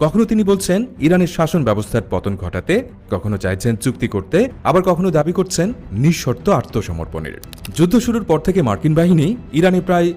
কখনো তিনি বলছেন ইরানের শাসন ব্যবস্থার পতন ঘটাতে, কখনো চাইছেন চুক্তি করতে, আবার কখনো দাবি করছেন নিঃশর্ত আত্মসমর্পণের। যুদ্ধ শুরুর পর থেকে মার্কিন বাহিনী ইরানে প্রায়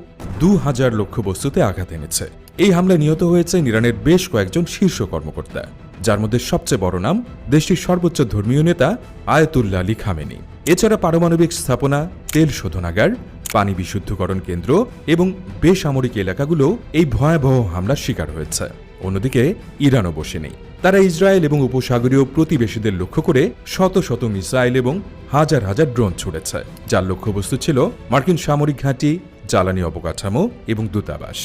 2000 লক্ষ্যবস্তুতে আঘাত এনেছে। এই হামলায় নিহত হয়েছেন ইরানের বেশ কয়েকজন শীর্ষ কর্মকর্তা, যার মধ্যে সবচেয়ে বড় নাম দেশটির সর্বোচ্চ ধর্মীয় নেতা আয়াতুল্লাহ আলী খামেনি। এছাড়া পারমাণবিক স্থাপনা, তেল শোধনাগার, পানি বিশুদ্ধকরণ কেন্দ্র এবং বেসামরিক এলাকাগুলো এই ভয়াবহ হামলার শিকার হয়েছে। অন্যদিকে ইরানও বসে নেই। তারা ইসরায়েল এবং উপসাগরীয় প্রতিবেশীদের লক্ষ্য করে শত শত মিসাইল এবং হাজার হাজার ড্রোন ছুড়েছে, যার লক্ষ্যবস্তু ছিল মার্কিন সামরিক ঘাঁটি, জ্বালানি অবকাঠামো এবং দূতাবাস।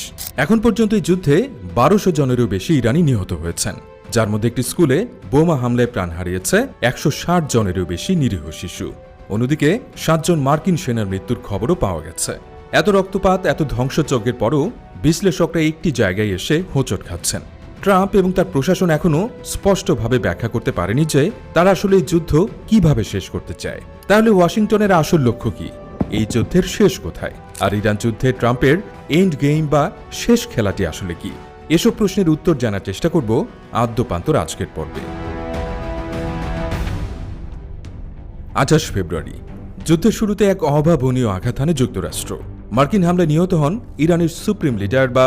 এখন পর্যন্ত এই যুদ্ধে 1200 জনেরও বেশি ইরানি নিহত হয়েছেন, যার মধ্যে একটি স্কুলে বোমা হামলায় প্রাণ হারিয়েছে 160 জনেরও বেশি নিরীহ শিশু। অন্যদিকে 7 জন মার্কিন সেনার মৃত্যুর খবরও পাওয়া গেছে। এত রক্তপাত, এত ধ্বংসযজ্ঞের পরও বিশ্লেষকরা একটি জায়গায় এসে হোঁচট খাচ্ছেন। ট্রাম্প এবং তার প্রশাসন এখনও স্পষ্টভাবে ব্যাখ্যা করতে পারেনি যে তারা আসলে এই যুদ্ধ কিভাবে শেষ করতে চায়। তাহলে ওয়াশিংটনের আসল লক্ষ্য কি? এই যুদ্ধের শেষ কোথায়? আর ইরান যুদ্ধে ট্রাম্পের এন্ড গেম বা শেষ খেলাটি আসলে কি? এসব প্রশ্নের উত্তর জানার চেষ্টা করব আদ্যপান্তর আজকের পর্বে। 28 ফেব্রুয়ারি যুদ্ধের শুরুতে এক অভাবনীয় আঘাত হানে যুক্তরাষ্ট্র। মার্কিন হামলায় নিহত হন ইরানের সুপ্রিম লিডার বা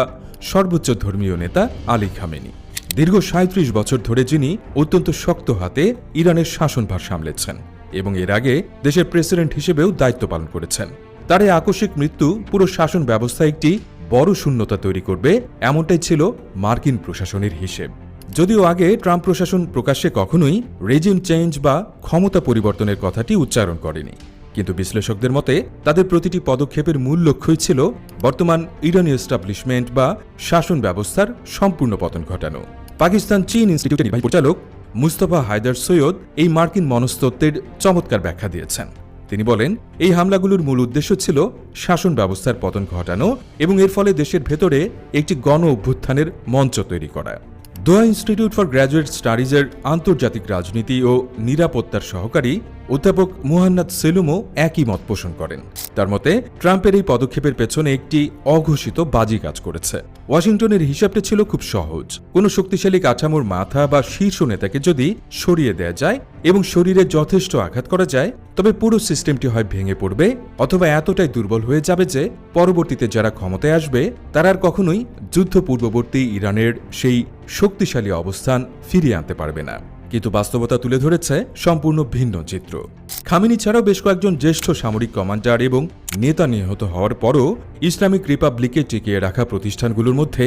সর্বোচ্চ ধর্মীয় নেতা আলী খামেনি। দীর্ঘ 37 বছর ধরে যিনি অত্যন্ত শক্ত হাতে ইরানের শাসনভার সামলেছেন এবং এর আগে দেশের প্রেসিডেন্ট হিসেবেও দায়িত্ব পালন করেছেন। তার এই আকস্মিক মৃত্যু পুরো শাসন ব্যবস্থায় একটি বড় শূন্যতা তৈরি করবে, এমনটাই ছিল মার্কিন প্রশাসনের হিসেব। যদিও আগে ট্রাম্প প্রশাসন প্রকাশ্যে কখনোই রেজিম চেঞ্জ বা ক্ষমতা পরিবর্তনের কথাটি উচ্চারণ করেনি, কিন্তু বিশ্লেষকদের মতে তাদের প্রতিটি পদক্ষেপের মূল লক্ষ্যই ছিল বর্তমান ইরানি এস্টাবলিশমেন্ট বা শাসন ব্যবস্থার সম্পূর্ণ পতন ঘটানো। পাকিস্তান চীন ইনস্টিটিউটের নির্বাহী পরিচালক মুস্তফা হায়দার সৈয়দ এই মার্কিন মনস্তত্ত্বের চমৎকার ব্যাখ্যা দিয়েছেন। তিনি বলেন, এই হামলাগুলোর মূল উদ্দেশ্য ছিল শাসন ব্যবস্থার পতন ঘটানো এবং এর ফলে দেশের ভেতরে একটি গণ অভ্যুত্থানের মঞ্চ তৈরি করা। দোহা ইনস্টিটিউট ফর গ্র্যাজুয়েট স্টাডিজের আন্তর্জাতিক রাজনীতি ও নিরাপত্তার সহকারী অধ্যাপক মুহান্নাদ সেলুমও একই মত পোষণ করেন। তার মতে ট্রাম্পের এই পদক্ষেপের পেছনে একটি অঘোষিত বাজি কাজ করেছে। ওয়াশিংটনের হিসাবটা ছিল খুব সহজ। কোনো শক্তিশালী কাঠামোর মাথা বা শীর্ষ নেতাকে যদি সরিয়ে দেয়া যায় এবং শরীরে যথেষ্ট আঘাত করা যায়, তবে পুরো সিস্টেমটি হয় ভেঙে পড়বে অথবা এতটাই দুর্বল হয়ে যাবে যে পরবর্তীতে যারা ক্ষমতায় আসবে তারা আর কখনোই যুদ্ধ পূর্ববর্তী ইরানের সেই শক্তিশালী অবস্থান ফিরিয়ে আনতে পারবে না। কিন্তু বাস্তবতা তুলে ধরেছে সম্পূর্ণ ভিন্ন চিত্র। খামেনি ছাড়াও বেশ কয়েকজন জ্যেষ্ঠ সামরিক কমান্ডার এবং নেতা নিহত হওয়ার পরও ইসলামিক রিপাবলিকে টিকিয়ে রাখা প্রতিষ্ঠানগুলোর মধ্যে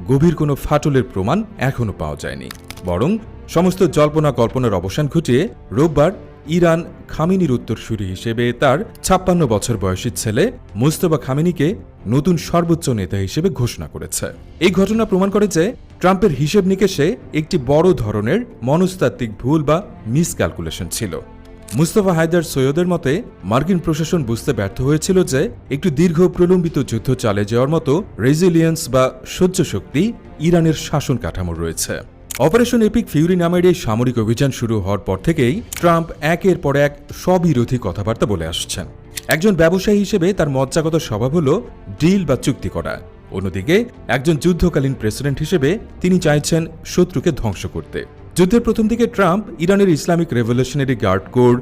গভীর কোনো ফাটলের প্রমাণ এখনও পাওয়া যায়নি। বরং সমস্ত জল্পনা কল্পনার অবসান ঘটিয়ে রোববার ইরান খামেনির উত্তরসূরি হিসেবে তার 56 বছর বয়সী ছেলে মুস্তফা খামেনিকে নতুন সর্বোচ্চ নেতা হিসেবে ঘোষণা করেছে। এই ঘটনা প্রমাণ করে যে ট্রাম্পের হিসেব নিকেশে একটি বড় ধরনের মনস্তাত্ত্বিক ভুল বা মিসক্যালকুলেশন ছিল। মুস্তফা হায়দার সৈয়দের মতে মার্কিন প্রশাসন বুঝতে ব্যর্থ হয়েছিল যে একটু দীর্ঘ প্রলম্বিত যুদ্ধ চালিয়ে যাওয়ার মতো রেজিলিয়েন্স বা সহ্য শক্তি ইরানের শাসন কাঠামো রয়েছে। অপারেশন এপিক ফিউরি নামের এই সামরিক অভিযান শুরু হওয়ার পর থেকেই ট্রাম্প একের পর এক স্ববিরোধী কথাবার্তা বলে আসছেন। একজন ব্যবসায়ী হিসেবে তার মজ্জাগত স্বভাব হল ডিল বা চুক্তি করা। অন্যদিকে একজন যুদ্ধকালীন প্রেসিডেন্ট হিসেবে তিনি চাইছেন শত্রুকে ধ্বংস করতে। যুদ্ধের প্রথম দিকে ট্রাম্প ইরানের Islamic revolutionary guard corps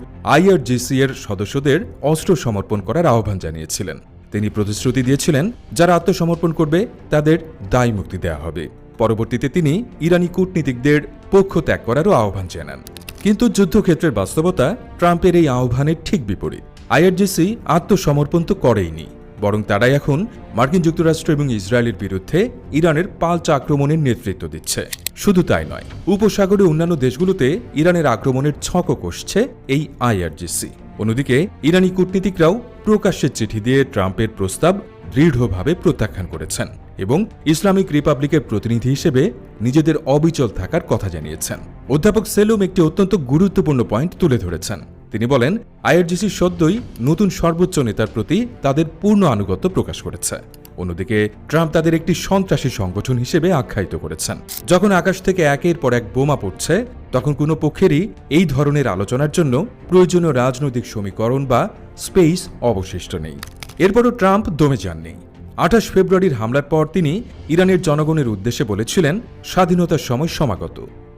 IRGC এর সদস্যদের অস্ত্র সমর্পণ করার আহ্বান জানিয়েছিলেন। তিনি প্রতিশ্রুতি দিয়েছিলেন যারা আত্মসমর্পণ করবে তাদের দায় মুক্তি দেওয়া হবে। পরবর্তীতে তিনি ইরানি কূটনীতিকদের পক্ষ ত্যাগ করারও আহ্বান জানান। কিন্তু যুদ্ধক্ষেত্রের বাস্তবতা ট্রাম্পের এই আহ্বানের ঠিক বিপরীত। IRGC আত্মসমর্পণ তো করেইনি, বরং তারাই এখন মার্কিন যুক্তরাষ্ট্র এবং ইসরায়েলের বিরুদ্ধে ইরানের পাল্টা আক্রমণের নেতৃত্ব দিচ্ছে। শুধু তাই নয়, উপসাগরের অন্যান্য দেশগুলোতে ইরানের আক্রমণের ছকও কষছে এই IRGC। অন্যদিকে ইরানি কূটনীতিকরাও প্রকাশ্যে চিঠি দিয়ে ট্রাম্পের প্রস্তাব দৃঢ়ভাবে প্রত্যাখ্যান করেছেন এবং ইসলামিক রিপাবলিকের প্রতিনিধি হিসেবে নিজেদের অবিচল থাকার কথা জানিয়েছেন। অধ্যাপক সেলুম একটি অত্যন্ত গুরুত্বপূর্ণ পয়েন্ট তুলে ধরেছেন। তিনি বলেন, IRGC সদ্যই নতুন সর্বোচ্চ নেতার প্রতি তাদের পূর্ণ আনুগত্য প্রকাশ করেছে। অন্যদিকে ট্রাম্প তাদের একটি সন্ত্রাসী সংগঠন হিসেবে আখ্যায়িত করেছেন। যখন আকাশ থেকে একের পর এক বোমা পড়ছে, তখন কোনো পক্ষেরই এই ধরনের আলোচনার জন্য প্রয়োজনীয় রাজনৈতিক সমীকরণ বা স্পেস অবশিষ্ট নেই। এরপরও ট্রাম্প দমে যাননি। 28 ফেব্রুয়ারির হামলার পর তিনি ইরানের জনগণের উদ্দেশ্যে বলেছিলেন, স্বাধীনতার সময় সমাগত,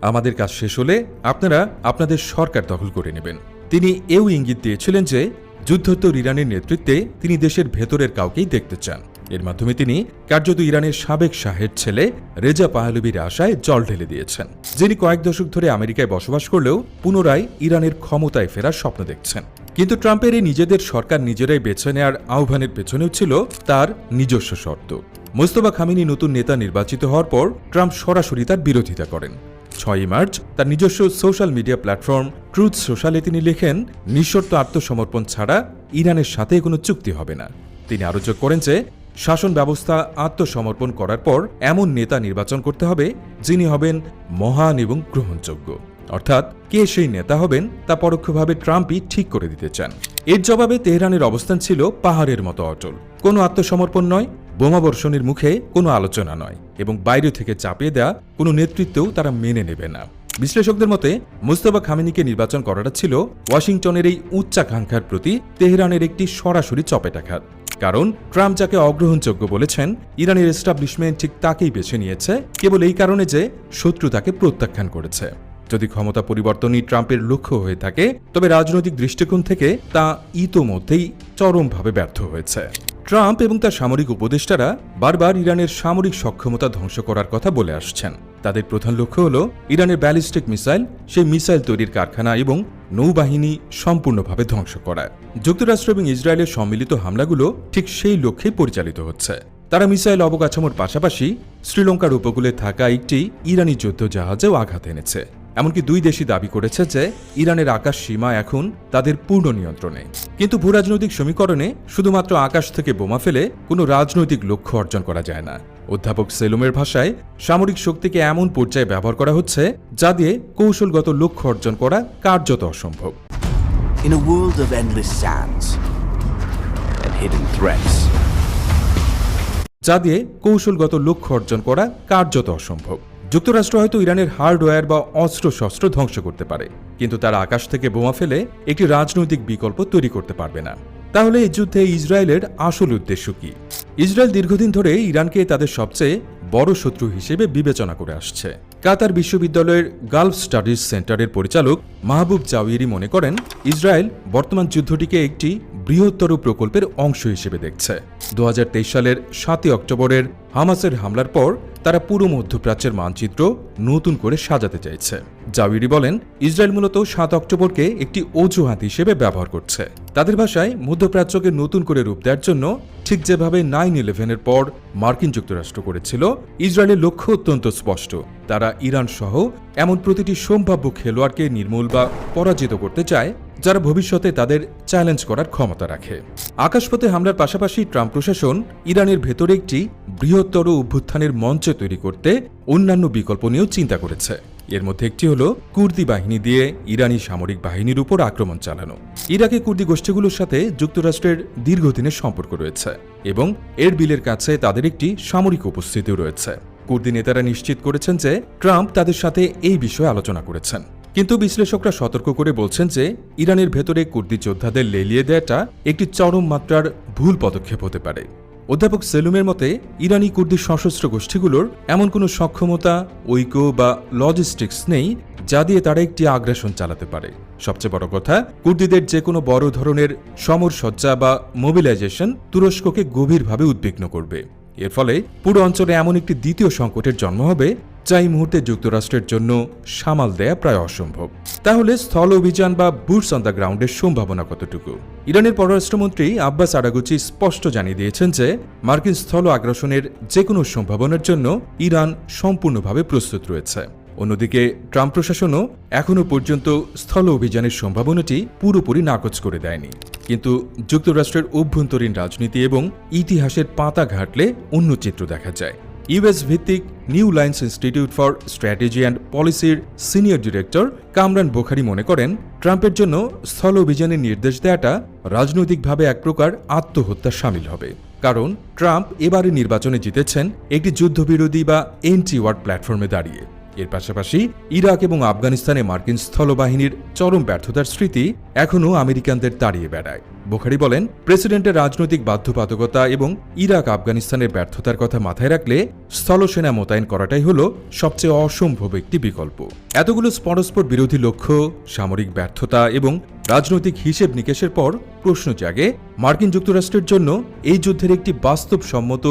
আমাদের কাজ শেষ হলে আপনারা আপনাদের সরকার দখল করে নেবেন। তিনি এও ইঙ্গিত দিয়েছিলেন যে যুদ্ধোত্তর ইরানের নেতৃত্বে তিনি দেশের ভেতরের কাউকেই দেখতে চান। এর মাধ্যমে তিনি কার্যত ইরানের সাবেক শাহের ছেলে রেজা পাহলভির আশায় জল ঢেলে দিয়েছেন, যিনি কয়েক দশক ধরে আমেরিকায় বসবাস করলেও পুনরায় ইরানের ক্ষমতায় ফেরার স্বপ্ন দেখছেন। কিন্তু ট্রাম্পের এই নিজেদের সরকার নিজেরাই বেছে নেওয়ার আহ্বানের পেছনেও ছিল তার নিজস্ব শর্ত। মোস্তফা খামেনি নতুন নেতা নির্বাচিত হওয়ার পর ট্রাম্প সরাসরি তার বিরোধিতা করেন। 6 মার্চ তার নিজস্ব সোশ্যাল মিডিয়া প্ল্যাটফর্ম ট্রুথ সোশ্যালে তিনি লেখেন, নিঃশর্ত আত্মসমর্পণ ছাড়া ইরানের সাথে কোনো চুক্তি হবে না। তিনি আরও যোগ করেন যে শাসন ব্যবস্থা আত্মসমর্পণ করার পর এমন নেতা নির্বাচন করতে হবে যিনি হবেন মহান এবং গ্রহণযোগ্য। অর্থাৎ কে সেই নেতা হবেন তা পরোক্ষভাবে ট্রাম্পই ঠিক করে দিতে চান। এর জবাবে তেহরানের অবস্থান ছিল পাহাড়ের মতো অটল। কোনো আত্মসমর্পণ নয়, বোমাবর্ষণের মুখে কোনো আলোচনা নয়, এবং বাইরে থেকে চাপিয়ে দেয়া কোনো নেতৃত্বও তারা মেনে নেবে না। বিশ্লেষকদের মতে মোস্তফা খামেনিকে নির্বাচন করাটা ছিল ওয়াশিংটনের এই উচ্চাকাঙ্ক্ষার প্রতি তেহরানের একটি সরাসরি চপেটাঘাত। কারণ ট্রাম্প যাকে অগ্রহণযোগ্য বলেছেন, ইরানের এস্টাবলিশমেন্ট ঠিক তাকেই বেছে নিয়েছে কেবল এই কারণে যে শত্রু তাকে প্রত্যাখ্যান করেছে। যদি ক্ষমতা পরিবর্তনই ট্রাম্পের লক্ষ্য হয়ে থাকে, তবে রাজনৈতিক দৃষ্টিকোণ থেকে তা ইতোমধ্যেই চরমভাবে ব্যর্থ হয়েছে। ট্রাম্প এবং তার সামরিক উপদেষ্টারা বারবার ইরানের সামরিক সক্ষমতা ধ্বংস করার কথা বলে আসছেন। তাদের প্রধান লক্ষ্য হল ইরানের ব্যালিস্টিক মিসাইল, সেই মিসাইল তৈরির কারখানা এবং নৌবাহিনী সম্পূর্ণভাবে ধ্বংস করা। যুক্তরাষ্ট্র এবং ইসরায়েলের সম্মিলিত হামলাগুলো ঠিক সেই লক্ষ্যেই পরিচালিত হচ্ছে। তারা মিসাইল অবকাঠামোর পাশাপাশি শ্রীলঙ্কার উপকূলে থাকা একটি ইরানি যুদ্ধ জাহাজেও আঘাত এনেছে। এমনকি দুই দেশই দাবি করেছে যে ইরানের আকাশ সীমা এখন তাদের পূর্ণ নিয়ন্ত্রণে। কিন্তু ভূরাজনৈতিক সমীকরণে শুধুমাত্র আকাশ থেকে বোমা ফেলে কোনো রাজনৈতিক লক্ষ্য অর্জন করা যায় না। অধ্যাপক সেলুমের ভাষায়, সামরিক শক্তিকে এমন পর্যায়ে ব্যবহার করা হচ্ছে যা দিয়ে কৌশলগত লক্ষ্য অর্জন করা কার্যত অসম্ভব। In a world of endless sands and hidden threats, যা দিয়ে কৌশলগত লক্ষ্য অর্জন করা কার্যত অসম্ভব। যুক্তরাষ্ট্র হয়তো ইরানের হার্ডওয়্যার বা অস্ত্রশস্ত্র ধ্বংস করতে পারে, কিন্তু তারা আকাশ থেকে বোমা ফেলে একটি রাজনৈতিক বিকল্প তৈরি করতে পারবে না। তাহলে এই যুদ্ধে ইসরায়েলের আসল উদ্দেশ্য কি? ইসরায়েল দীর্ঘদিন ধরে ইরানকে তাদের সবচেয়ে বড় শত্রু হিসেবে বিবেচনা করে আসছে। কাতার বিশ্ববিদ্যালয়ের গালফ স্টাডিজ সেন্টারের পরিচালক মাহবুব জাওয়েরি মনে করেন, ইসরায়েল বর্তমান যুদ্ধটিকে একটি বৃহত্তর প্রকল্পের অংশ হিসেবে দেখছে। 2023 সালের 7 অক্টোবরের হামাসের হামলার পর তারা পুরো মধ্যপ্রাচ্যের মানচিত্র নতুন করে সাজাতে চাইছে। জাওয়েরি বলেন, ইসরায়েল মূলত 7 অক্টোবরকে একটি অজুহাত হিসেবে ব্যবহার করছে। তাদের ভাষায়, মধ্যপ্রাচ্যকে নতুন করে রূপ দেওয়ার জন্য ঠিক যেভাবে 9/11-এর পর মার্কিন যুক্তরাষ্ট্র করেছিল, ইসরায়েলের লক্ষ্য অত্যন্ত স্পষ্ট। তারা ইরান সহ এমন প্রতিটি সম্ভাব্য খেলোয়াড়কে নির্মূল বা পরাজিত করতে চায় যারা ভবিষ্যতে তাদের চ্যালেঞ্জ করার ক্ষমতা রাখে। আকাশপথে হামলার পাশাপাশি ট্রাম্প প্রশাসন ইরানের ভেতরে একটি বৃহত্তর অভ্যুত্থানের মঞ্চ তৈরি করতে অন্যান্য বিকল্প নিয়েও চিন্তা করেছে। এর মধ্যে একটি হল কুর্দি বাহিনী দিয়ে ইরানি সামরিক বাহিনীর উপর আক্রমণ চালানো। ইরাকে কুর্দি গোষ্ঠীগুলোর সাথে যুক্তরাষ্ট্রের দীর্ঘদিনের সম্পর্ক রয়েছে এবং এরবিলের কাছে তাদের একটি সামরিক উপস্থিতিও রয়েছে। কুর্দি নেতারা নিশ্চিত করেছেন যে ট্রাম্প তাদের সাথে এই বিষয়ে আলোচনা করেছেন। কিন্তু বিশ্লেষকরা সতর্ক করে বলছেন যে ইরানের ভেতরে কুর্দি যোদ্ধাদের লেলিয়ে দেওয়াটা একটি চরম মাত্রার ভুল পদক্ষেপ হতে পারে। অধ্যাপক সেলুমের মতে, ইরানি কুর্দি সশস্ত্র গোষ্ঠীগুলোর এমন কোনো সক্ষমতা, ঐক্য বা লজিস্টিক্স নেই যা দিয়ে তারা একটি আগ্রাসন চালাতে পারে। সবচেয়ে বড় কথা, কুর্দিদের যে কোনো বড় ধরনের সমরসজ্জা বা মোবিলাইজেশন তুরস্ককে গভীরভাবে উদ্বিগ্ন করবে। এর ফলে পুরো অঞ্চলে এমন একটি দ্বিতীয় সংকটের জন্ম হবে যা এই মুহূর্তে যুক্তরাষ্ট্রের জন্য সামাল দেয়া প্রায় অসম্ভব। তাহলে স্থল অভিযান বা বুটস অন দ্য গ্রাউন্ডের সম্ভাবনা কতটুকু? ইরানের পররাষ্ট্রমন্ত্রী আব্বাস আরাগুচি স্পষ্ট জানিয়ে দিয়েছেন যে মার্কিন স্থল আগ্রাসনের যে কোনো সম্ভাবনার জন্য ইরান সম্পূর্ণভাবে প্রস্তুত রয়েছে। অন্যদিকে ট্রাম্প প্রশাসনও এখনও পর্যন্ত স্থল অভিযানের সম্ভাবনাটি পুরোপুরি নাকচ করে দেয়নি। কিন্তু যুক্তরাষ্ট্রের অভ্যন্তরীণ রাজনীতি এবং ইতিহাসের পাতা ঘাটলে অন্য চিত্র দেখা যায়। ইউএস ভিত্তিক New Lines Institute for Strategy and পলিসির সিনিয়র ডিরেক্টর কামরান বোখারি মনে করেন, ট্রাম্পের জন্য স্থল অভিযানের নির্দেশ দেওয়াটা রাজনৈতিকভাবে এক প্রকার আত্মহত্যা শামিল হবে। কারণ ট্রাম্প এবারে নির্বাচনে জিতেছেন একটি যুদ্ধবিরোধী বা এন্টি ওয়ার প্ল্যাটফর্মে দাঁড়িয়ে। এর পাশাপাশি ইরাক এবং আফগানিস্তানে মার্কিন স্থলবাহিনীর চরম ব্যর্থতার স্মৃতি এখনও আমেরিকানদের তাড়িয়ে বেড়ায়। বুখারী বলেন, প্রেসিডেন্টের রাজনৈতিক বাধ্যবাধকতা এবং ইরাক আফগানিস্তানের ব্যর্থতার কথা মাথায় রাখলে স্থলসেনা মোতায়েন করাটাই হল সবচেয়ে অসম্ভব একটি বিকল্প। এতগুলো পরস্পর বিরোধী লক্ষ্য, সামরিক ব্যর্থতা এবং রাজনৈতিক হিসেব নিকেশের পর প্রশ্ন জাগে, মার্কিন যুক্তরাষ্ট্রের জন্য এই যুদ্ধের একটি বাস্তবসম্মত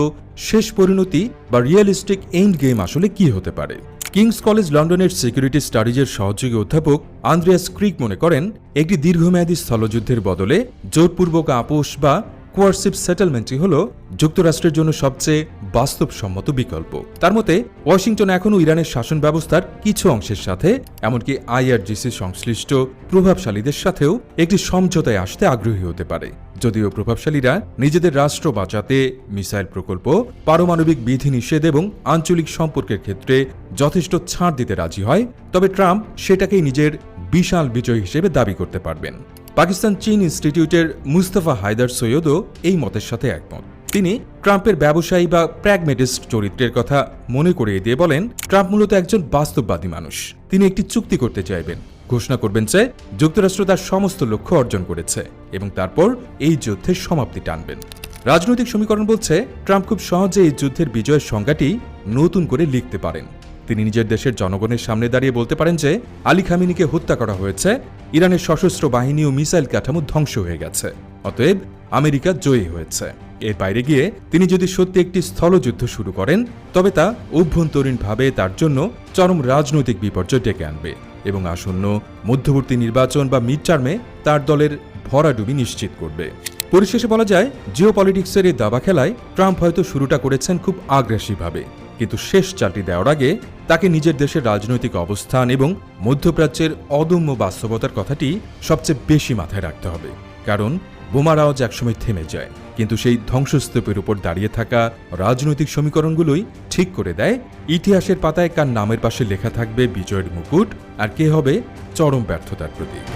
শেষ পরিণতি বা রিয়েলিস্টিক এন্ড গেম আসলে কি হতে পারে। কিংস কলেজ লন্ডনের সিকিউরিটি স্টাডিজের সহযোগী অধ্যাপক আন্দ্রেয়াস ক্রিক মনে করেন, একটি দীর্ঘমেয়াদী স্থলযুদ্ধের বদলে জোরপূর্বক আপোষ বা কোয়ারসিভ সেটেলমেন্টই হল যুক্তরাষ্ট্রের জন্য সবচেয়ে বাস্তবসম্মত বিকল্প। তার মতে, ওয়াশিংটন এখনও ইরানের শাসন ব্যবস্থার কিছু অংশের সাথে, এমনকি আইআরজিসি সংশ্লিষ্ট প্রভাবশালীদের সাথেও একটি সমঝোতায় আসতে আগ্রহী হতে পারে। যদিও প্রভাবশালীরা নিজেদের রাষ্ট্র বাঁচাতে মিসাইল প্রকল্প, পারমাণবিক বিধিনিষেধ এবং আঞ্চলিক সম্পর্কের ক্ষেত্রে যথেষ্ট ছাড় দিতে রাজি হয়, তবে ট্রাম্প সেটাকেই নিজের বিশাল বিজয় হিসেবে দাবি করতে পারবেন। পাকিস্তান চীন ইনস্টিটিউটের মুস্তাফা হায়দার সৈয়দও এই মতের সাথে একমত। তিনি ট্রাম্পের ব্যবসায়ী বা প্র্যাগমেটিস্ট চরিত্রের কথা মনে করিয়ে দিয়ে বলেন, ট্রাম্প মূলত একজন বাস্তববাদী মানুষ। তিনি একটি চুক্তি করতে চাইবেন, ঘোষণা করবেন যে যুক্তরাষ্ট্র তার সমস্ত লক্ষ্য অর্জন করেছে এবং তারপর এই যুদ্ধের সমাপ্তি টানবেন। রাজনৈতিক সমীকরণ বলছে, ট্রাম্প খুব সহজে এই যুদ্ধের বিজয়ের সংজ্ঞাটি নতুন করে লিখতে পারেন। তিনি নিজের দেশের জনগণের সামনে দাঁড়িয়ে বলতে পারেন যে আলী খামেনিকে হত্যা করা হয়েছে, ইরানের সশস্ত্র বাহিনী ও মিসাইল কাঠামো ধ্বংস হয়ে গেছে, অতএব আমেরিকা জয়ী হয়েছে। এর বাইরে গিয়ে তিনি যদি সত্যি একটি স্থলযুদ্ধ শুরু করেন, তবে তা অভ্যন্তরীণভাবে তার জন্য চরম রাজনৈতিক বিপর্যয় ডেকে আনবে এবং আসন্ন মধ্যবর্তী নির্বাচন বা মিড টার্মে তার দলের ভরাডুবি নিশ্চিত করবে। পরিশেষে বলা যায়, জিওপলিটিক্সের এই দাবা খেলায় ট্রাম্প হয়তো শুরুটা করেছেন খুব আগ্রাসীভাবে, কিন্তু শেষ চালটি দেওয়ার আগে তাকে নিজের দেশের রাজনৈতিক অবস্থান এবং মধ্যপ্রাচ্যের অদম্য বাস্তবতার কথাটি সবচেয়ে বেশি মাথায় রাখতে হবে। কারণ বোমার আওয়াজ একসময় থেমে যায়, কিন্তু সেই ধ্বংসস্তূপের উপর দাঁড়িয়ে থাকা রাজনৈতিক সমীকরণগুলোই ঠিক করে দেয় ইতিহাসের পাতায় কার নামের পাশে লেখা থাকবে বিজয়ের মুকুট আর কে হবে চরম ব্যর্থতার প্রতীক।